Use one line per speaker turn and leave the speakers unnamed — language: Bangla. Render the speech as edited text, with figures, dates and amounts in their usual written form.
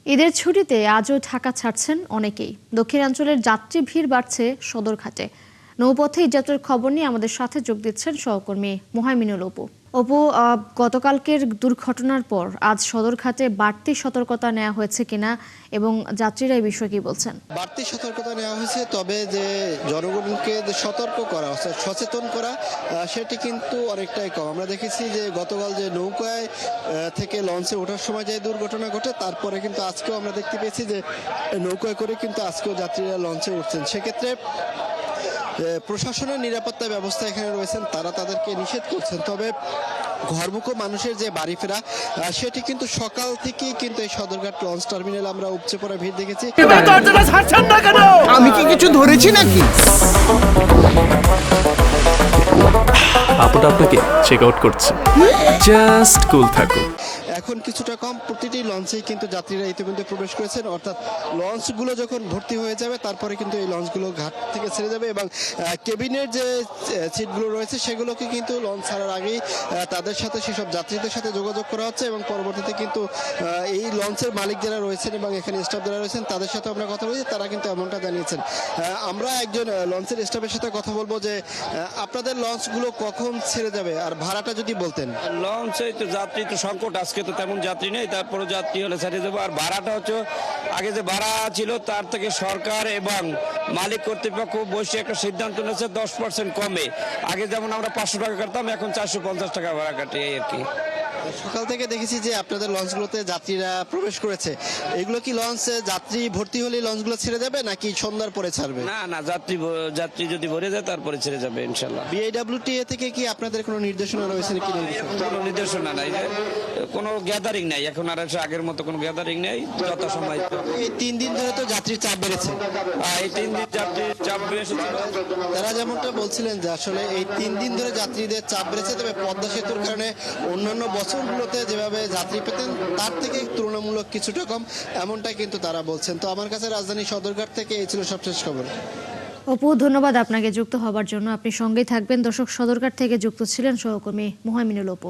ঈদের ছুটিতে আজও ঢাকা ছাড়ছেন অনেকেই। দক্ষিণাঞ্চলের যাত্রী ভিড় বাড়ছে সদরঘাটে। নৌপথে ঈদযাত্রার খবর নিয়ে আমাদের সাথে যোগ দিচ্ছেন সহকর্মী মোহাইমিনুল অপু। অপু, গতকালকের দুর্ঘটনার পর আজ সদরঘাটে বাড়তি সতর্কতা নেওয়া হয়েছে কিনা এবং যাত্রীরা এই বিষয়ে কি বলছেন?
বাড়তি সতর্কতা নেওয়া হয়েছে, তবে যে জনগণকে সতর্ক করা, সচেতন করা, সেটি কিন্তু অনেকটাই কম। আমরা দেখেছি যে গতকাল যে নৌকায় থেকে লঞ্চে ওঠার সময় যে দুর্ঘটনা ঘটে, তারপরে কিন্তু আজকেও আমরা দেখতে পেয়েছি যে নৌকায় করে কিন্তু আজকেও যাত্রীরা লঞ্চে উঠছেন। সেক্ষেত্রে প্রশাসনের নিরাপত্তা ব্যবস্থা এখানে রয়েছেন, তারা তাদেরকে নিষেধ করছেন। তবে ঘরমুখো মানুষের যে বাড়ি ফেরা, সেটি কিন্তু সকাল থেকেই কিন্তু এই সদরঘাট লঞ্চ টার্মিনাল আমরা উপচে পড়া ভিড় দেখেছি।
আমি কি কিছু ধরেছি নাকি?
আপুটা আপনাকে চেক আউট করছে, জাস্ট কুল থাকুন।
এখন কিছুটা কম, প্রতিটি লঞ্চেই কিন্তু যাত্রীরা ইতিমধ্যে প্রবেশ করেছেন, অর্থাৎ লঞ্চগুলো যখন ভর্তি হয়ে যাবে তারপরে কিন্তু এই লঞ্চগুলো ঘাট থেকে ছেড়ে যাবে এবং কেবিনের যে সিটগুলো রয়েছে সেগুলোকে কিন্তু লঞ্চ ছাড়ার আগেই তাদের সাথে, সেসব যাত্রীদের সাথে যোগাযোগ করা হচ্ছে এবং পরবর্তীতে কিন্তু এই লঞ্চের মালিক যারা রয়েছেন এবং এখানে স্টাফ যারা রয়েছেন তাদের সাথে আমরা কথা বলেছি, তারা কিন্তু এমনটা জানিয়েছেন। আমরা একজন লঞ্চের স্টাফের সাথে কথা বলবো যে আপনাদের লঞ্চগুলো কখন ছেড়ে যাবে আর ভাড়াটা যদি বলতেন।
লঞ্চে তো যাত্রী তো সংকট, আজকে তো তেমন যাত্রী নেই, তারপরে যাত্রী হলে ছেড়ে দেবো। আর ভাড়াটা হচ্ছে আগে যে ভাড়া ছিল তার থেকে সরকার এবং মালিক কর্তৃপক্ষ বসে একটা সিদ্ধান্ত নিয়েছে 10% কমে। আগে যেমন আমরা 500 টাকা কাটতাম, এখন 450 টাকা ভাড়া কাটি এই আর কি।
সকাল থেকে দেখেছি যে আপনাদের লঞ্চগুলোতে যাত্রীরা প্রবেশ করেছে, এগুলো কি লঞ্চে যাত্রী ভর্তি হলে লঞ্চগুলো ছেড়ে যাবে নাকি সন্ধ্যার পরে ছাড়বে?
না না, যাত্রী যদি ভরে যায় তারপরে ছেড়ে যাবে ইনশাল্লাহ।
বিআইডব্লিউটিএ থেকে কি আপনাদের কোনো নির্দেশনা রয়েছে নাকি?
কোনো নির্দেশনা নাই, কোনো গ্যাদারিং নাই এখন, আর আগের মতো কোনো গ্যাদারিং নেই। যথাসময়
এই 3 দিন ধরে তো যাত্রীর চাপ বেড়েছে।
এই 3 দিন যাত্রীর চাপ বেড়েছে।
তারা যেমনটা বলছিলেন যে আসলে এই 3 দিন ধরে যাত্রীদের চাপ বেড়েছে, তবে পদ্মা সেতুর কারণে অন্যান্য বছরগুলোতে যেভাবে যাত্রী পেতেন তার থেকে তুলনামূলক কিছুটা কম, এমনটাই কিন্তু তারা বলছেন। তো আমার কাছে রাজধানী সদরঘাট থেকে এই ছিল সবশেষ খবর।
অপু, ধন্যবাদ আপনাকে যুক্ত হবার জন্য। আপনি সঙ্গেই থাকবেন। দর্শক, সদরঘাট থেকে যুক্ত ছিলেন সহকর্মী মোহাইমিনুল অপু।